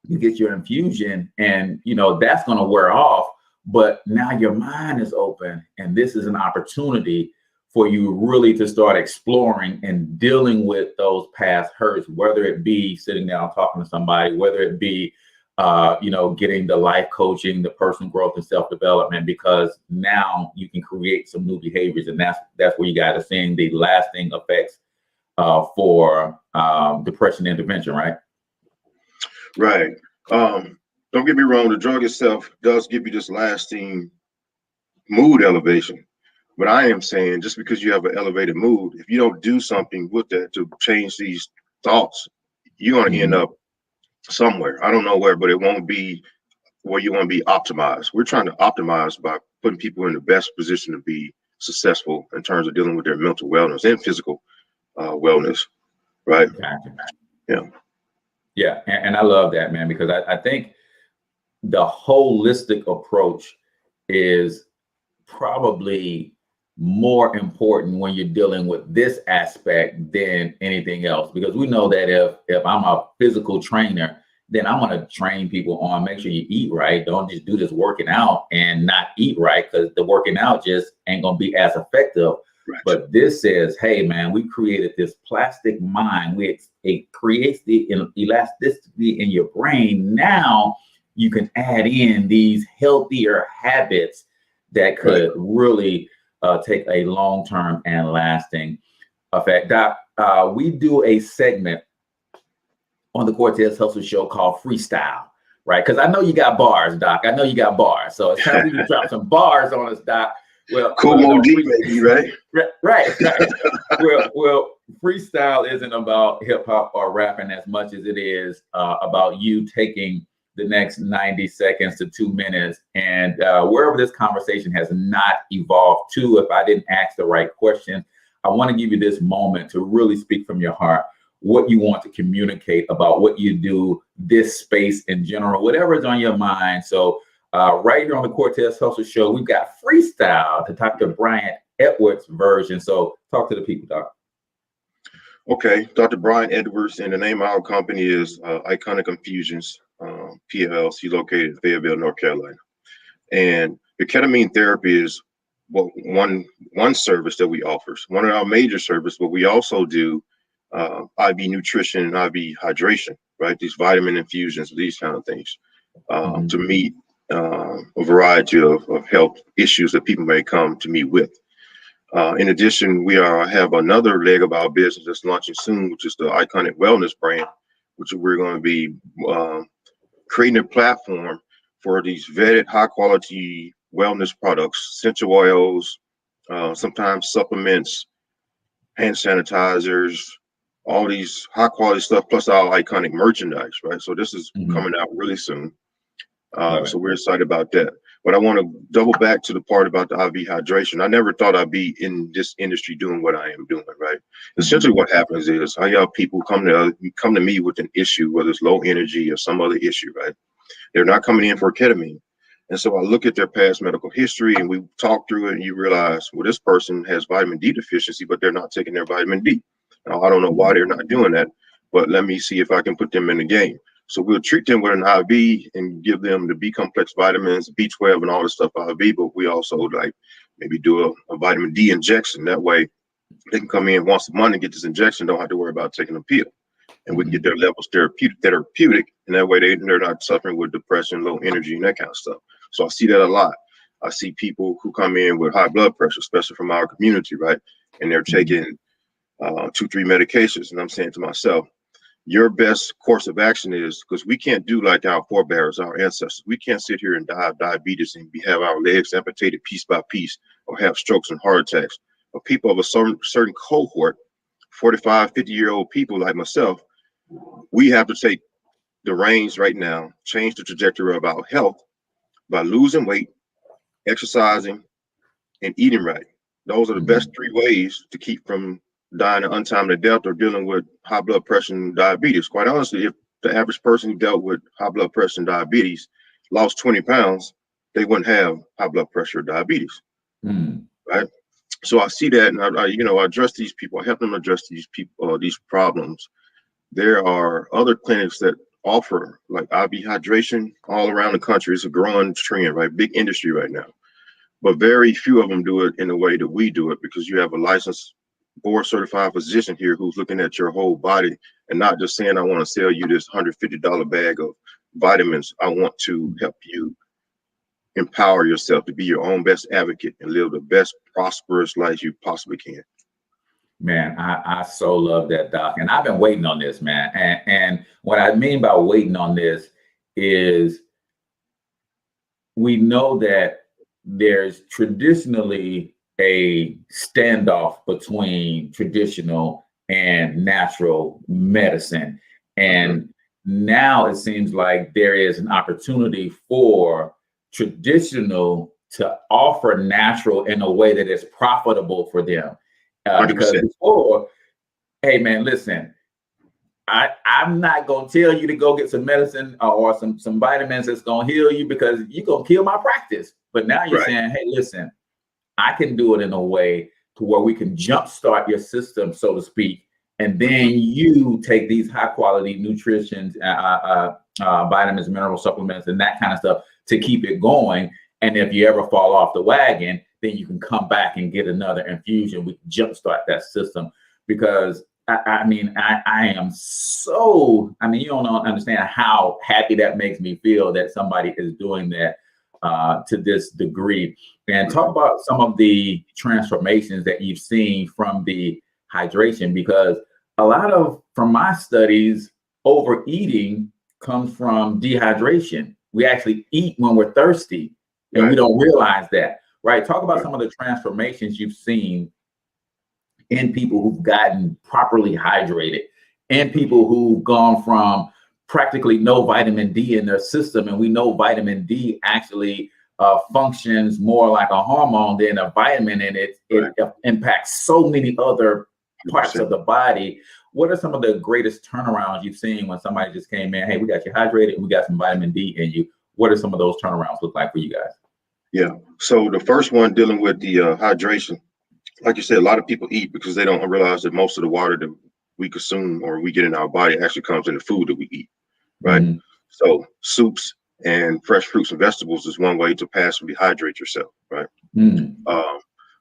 you get your infusion and, that's going to wear off. But now your mind is open. And this is an opportunity for you really to start exploring and dealing with those past hurts, whether it be sitting down talking to somebody, whether it be, getting the life coaching, the personal growth and self-development, because now you can create some new behaviors. And that's where you guys are seeing the lasting effects for depression intervention, right? Right. Don't get me wrong. The drug itself does give you this lasting mood elevation. But I am saying, just because you have an elevated mood, if you don't do something with that to change these thoughts, you're going to end up somewhere. I don't know where, but it won't be where you want to be optimized. We're trying to optimize by putting people in the best position to be successful in terms of dealing with their mental wellness and physical wellness. Right. Yeah. And I love that, man, because I think the holistic approach is probably more important when you're dealing with this aspect than anything else, because we know that if I'm a physical trainer, then I want to train people on make sure you eat right. Don't just do this working out and not eat right, because the working out just ain't going to be as effective. Right. But this says, hey, man, we created this plastic mind. It creates the elasticity in your brain. Now you can add in these healthier habits that could really take a long-term and lasting effect. Doc, we do a segment on the Cortez Hustle Show called Freestyle, right? Because I know you got bars, Doc. I know you got bars. So it's time for you to drop some bars on us, Doc. Well, maybe, right? Right. Well, freestyle isn't about hip hop or rapping as much as it is about you taking the next 90 seconds to 2 minutes. And wherever this conversation has not evolved to, if I didn't ask the right question, I want to give you this moment to really speak from your heart what you want to communicate about what you do, this space in general, whatever is on your mind. So right here on the Cortez Hustle Show, we've got freestyle to Dr. Bryant Edwards version. So talk to the people, Doc. Okay, Dr. Bryant Edwards, and the name of our company is Iconic Infusions, PLLC, located in Fayetteville, North Carolina. And the ketamine therapy is one service that we offer, one of our major services, but we also do IV nutrition and IV hydration, right? These vitamin infusions, these kind of things, to meet a variety of health issues that people may come to me with. In addition, we have another leg of our business that's launching soon, which is the Iconic Wellness brand, which we're going to be creating a platform for these vetted, high quality wellness products, essential oils, sometimes supplements, hand sanitizers, all these high quality stuff, plus our iconic merchandise, right? So this is coming out really soon. So we're excited about that. But I want to double back to the part about the IV hydration. I never thought I'd be in this industry doing what I am doing, right? Essentially what happens is I have people come to me with an issue, whether it's low energy or some other issue, right? They're not coming in for ketamine. And so I look at their past medical history and we talk through it, and you realize, well, this person has vitamin D deficiency, but they're not taking their vitamin D. Now, I don't know why they're not doing that, but let me see if I can put them in the game. So we'll treat them with an IV and give them the B complex vitamins, B12 and all this stuff IV, but we also like maybe do a vitamin D injection. That way they can come in once a month and get this injection, don't have to worry about taking a pill. And we can get their levels therapeutic, and that way they're not suffering with depression, low energy, and that kind of stuff. So I see that a lot. I see people who come in with high blood pressure, especially from our community, right? And they're taking 2-3 medications. And I'm saying to myself, your best course of action is, because we can't do like our forebears, our ancestors. We can't sit here and die of diabetes and have our legs amputated piece by piece, or have strokes and heart attacks. But people of a certain cohort, 45, 50-year-old people like myself, we have to take the reins right now, change the trajectory of our health by losing weight, exercising, and eating right. Those are the best 3 ways to keep from dying an untimely death or dealing with high blood pressure and diabetes. Quite honestly, if the average person who dealt with high blood pressure and diabetes lost 20 pounds, they wouldn't have high blood pressure or diabetes, right? So I see that, and I address these people, I help them address these people, these problems. There are other clinics that offer like IV hydration all around the country. It's a growing trend, right? Big industry right now, but very few of them do it in the way that we do it, because you have a licensed board certified physician here who's looking at your whole body and not just saying, I want to sell you this $150 bag of vitamins. I want to help you empower yourself to be your own best advocate and live the best prosperous life you possibly can. Man, I so love that, Doc. And I've been waiting on this, man. And what I mean by waiting on this is we know that there's traditionally a standoff between traditional and natural medicine. And now it seems like there is an opportunity for traditional to offer natural in a way that is profitable for them. Because before, hey man, listen, I'm not gonna tell you to go get some medicine or some vitamins that's gonna heal you, because you're gonna kill my practice. But now you're saying, hey, listen, I can do it in a way to where we can jumpstart your system, so to speak, and then you take these high quality nutrition, vitamins, mineral supplements, and that kind of stuff to keep it going. And if you ever fall off the wagon, then you can come back and get another infusion. We can jumpstart that system, because I am so, you don't understand how happy that makes me feel that somebody is doing that to this degree. And talk about some of the transformations that you've seen from the hydration, because a lot of, from my studies, overeating comes from dehydration. We actually eat when we're thirsty, and we don't realize that, right? Talk about some of the transformations you've seen in people who've gotten properly hydrated, and people who've gone from practically no vitamin D in their system. And we know vitamin D actually functions more like a hormone than a vitamin, and it impacts so many other parts of the body. What are some of the greatest turnarounds you've seen when somebody just came in? Hey, we got you hydrated, and we got some vitamin D in you. What are some of those turnarounds look like for you guys? Yeah. So the first one, dealing with the hydration, like you said, a lot of people eat because they don't realize that most of the water that we consume or we get in our body actually comes in the food that we eat, right? Mm-hmm. So soups and fresh fruits and vegetables is one way to passively hydrate yourself, right? Mm-hmm.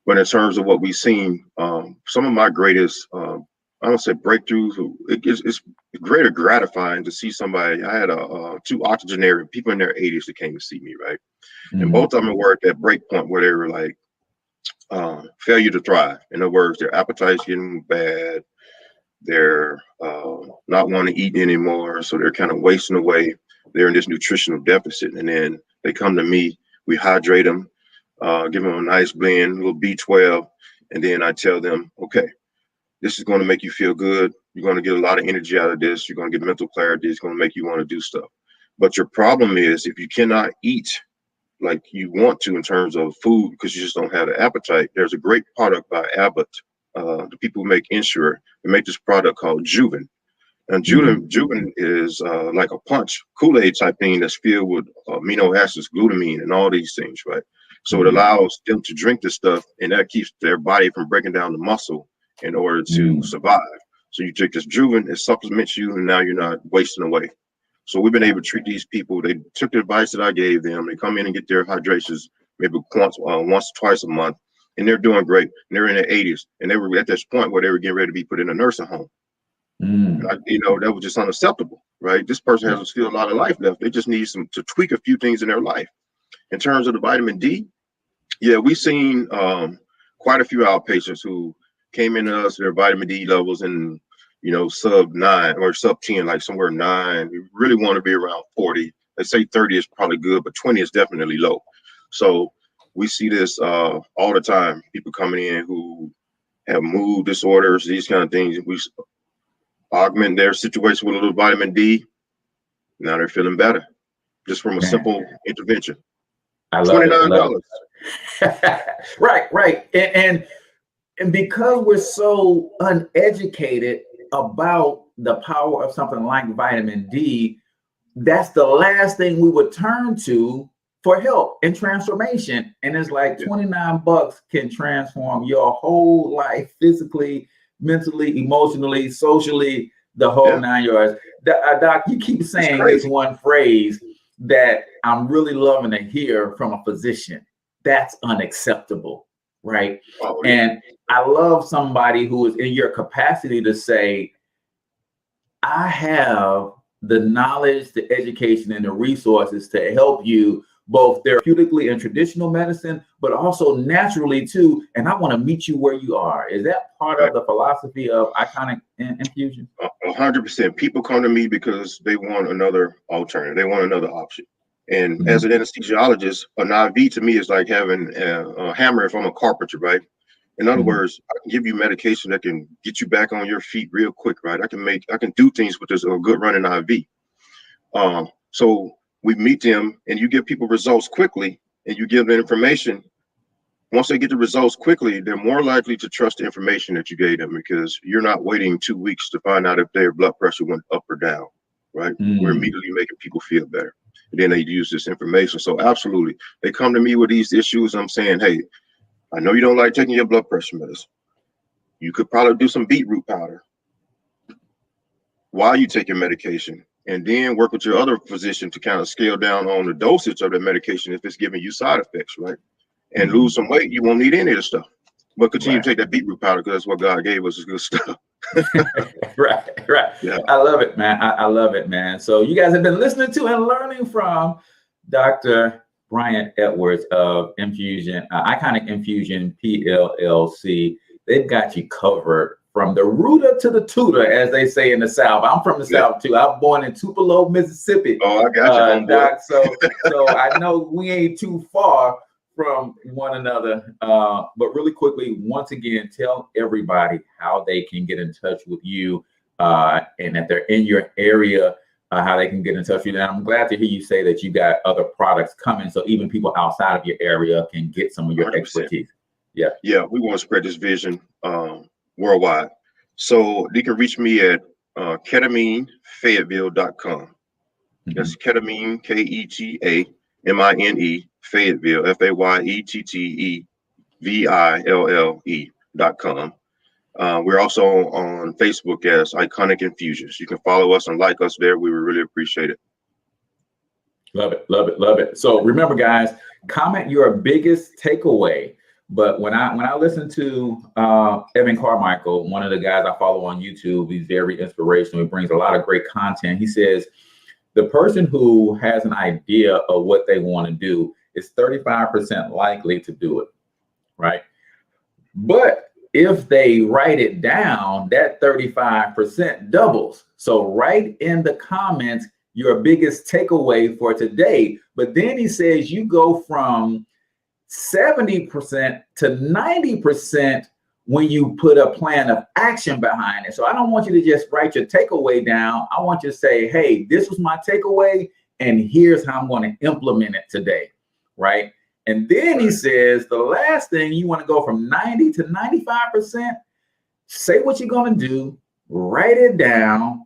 But in terms of what we've seen, some of my greatest, I don't say breakthroughs, it's greater gratifying to see somebody. I had two octogenarian people in their 80s that came to see me, right? Mm-hmm. And both of them were at that break point where they were like, failure to thrive. In other words, their appetite's getting bad. They're not wanting to eat anymore. So they're kind of wasting away. They're in this nutritional deficit. And then they come to me, we hydrate them, give them a nice blend, a little B12. And then I tell them, okay, this is going to make you feel good. You're going to get a lot of energy out of this. You're going to get mental clarity. It's going to make you want to do stuff. But your problem is if you cannot eat like you want to in terms of food because you just don't have the appetite, there's a great product by Abbott, the people who make Ensure. They make this product called Juven. And Juven is like a punch Kool-Aid type thing that's filled with amino acids, glutamine, and all these things, right? So it allows them to drink this stuff, and that keeps their body from breaking down the muscle in order to survive. So you take this Juven, it supplements you, and now you're not wasting away. So we've been able to treat these people. They took the advice that I gave them. They come in and get their hydrations maybe once or twice a month, and they're doing great. And they're in their 80s, and they were at this point where they were getting ready to be put in a nursing home. That was just unacceptable, right? This person has still a lot of life left. They just need to tweak a few things in their life. In terms of the vitamin D, we've seen quite a few outpatients who came into us, their vitamin D levels in sub 9 or sub 10, like somewhere 9. We really want to be around 40. They say 30 is probably good, but 20 is definitely low. So we see this all the time. People coming in who have mood disorders, these kind of things. We augment their situation with a little vitamin D. Now they're feeling better just from a simple intervention. I love $29. Right. And because we're so uneducated about the power of something like vitamin D, that's the last thing we would turn to for help and transformation. And it's like $29 can transform your whole life, physically, mentally, emotionally, socially, the whole 9 yards. Doc, you keep saying this one phrase that I'm really loving to hear from a physician. That's unacceptable, right? Oh, yeah. And I love somebody who is in your capacity to say, I have the knowledge, the education, and the resources to help you both therapeutically in traditional medicine, but also naturally too. And I want to meet you where you are. Is that part of the philosophy of Iconic Infusions? 100%. People come to me because they want another alternative. They want another option. And as an anesthesiologist, an IV to me is like having a hammer if I'm a carpenter, right? In other words, I can give you medication that can get you back on your feet real quick, right? I can do things with this a good running IV. So we meet them and you give people results quickly and you give them information. Once they get the results quickly, they're more likely to trust the information that you gave them because you're not waiting 2 weeks to find out if their blood pressure went up or down, right? We're immediately making people feel better. And then they use this information. So absolutely, they come to me with these issues. I'm saying, hey, I know you don't like taking your blood pressure medicine. You could probably do some beetroot powder while you take your medication and then work with your other physician to kind of scale down on the dosage of the medication if it's giving you side effects, right? And lose some weight. You won't need any of this stuff. But continue to take that beetroot powder because that's what God gave us is good stuff. Right. Yeah. I love it, man. I love it, man. So you guys have been listening to and learning from Dr. Bryant Edwards of Infusion, Iconic Infusion, PLLC. They've got you covered from the rooter to the tutor, as they say in the South. I'm from the South too. I'm born in Tupelo, Mississippi. Oh, I got you, Doc. So I know we ain't too far from one another. But really quickly, once again, tell everybody how they can get in touch with you and that they're in your area how they can get in touch with you. And I'm glad to hear you say that you got other products coming, so even people outside of your area can get some of your 100%. Expertise. Yeah. Yeah, we want to spread this vision worldwide. So you can reach me at KetamineFayetteville.com. That's Ketamine, KETAMINE, Fayetteville, FAYETTEVILLE.com. We're also on Facebook as Iconic Infusions. You can follow us and like us there. We would really appreciate it. Love it, love it, love it. So remember, guys, comment your biggest takeaway. But when I listen to Evan Carmichael, one of the guys I follow on YouTube, he's very inspirational. He brings a lot of great content. He says the person who has an idea of what they want to do is 35% likely to do it, right? But if they write it down, that 35% doubles. So write in the comments your biggest takeaway for today. But then he says you go from 70% to 90% when you put a plan of action behind it. So I don't want you to just write your takeaway down. I want you to say, hey, this was my takeaway, and here's how I'm going to implement it today, right? And then he says the last thing, you want to go from 90 to 95%. Say what you're going to do, write it down,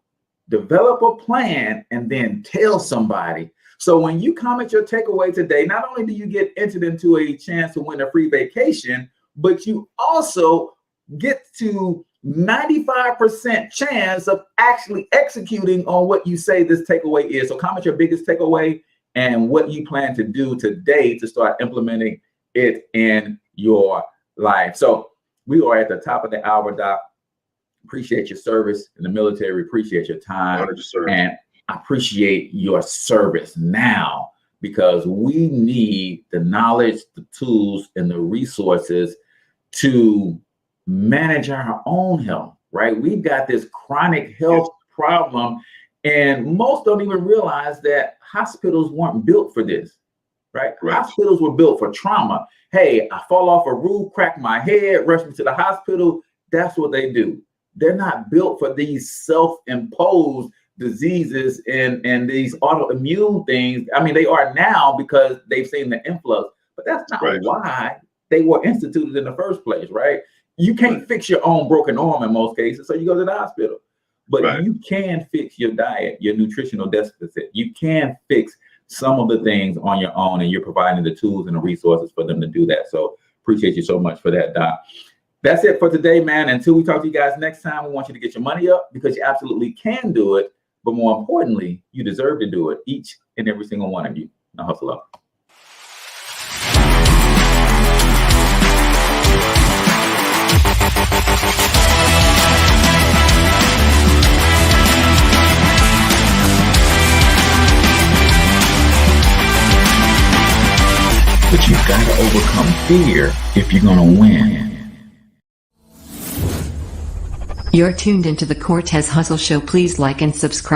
develop a plan, and then tell somebody. So when you comment your takeaway today, not only do you get entered into a chance to win a free vacation, but you also get to 95% chance of actually executing on what you say this takeaway is. So comment your biggest takeaway and what you plan to do today to start implementing it in your life. So we are at the top of the hour, Doc. Appreciate your service in the military. Appreciate your time. And I appreciate your service now, because we need the knowledge, the tools, and the resources to manage our own health, right? We've got this chronic health problem, and most don't even realize that hospitals weren't built for this, right? Hospitals were built for trauma. Hey, I fall off a roof, crack my head, rush me to the hospital. That's what they do. They're not built for these self-imposed diseases and these autoimmune things. I mean, they are now because they've seen the influx, but that's not why they were instituted in the first place, right? You can't fix your own broken arm in most cases, so you go to the hospital. But you can fix your diet, your nutritional deficit. You can fix some of the things on your own, and you're providing the tools and the resources for them to do that. So appreciate you so much for that, Doc. That's it for today, man. Until we talk to you guys next time, we want you to get your money up, because you absolutely can do it. But more importantly, you deserve to do it, each and every single one of you. Now hustle up. But you've got to overcome fear if you're going to win. You're tuned into the Cortez Hustle Show. Please like and subscribe.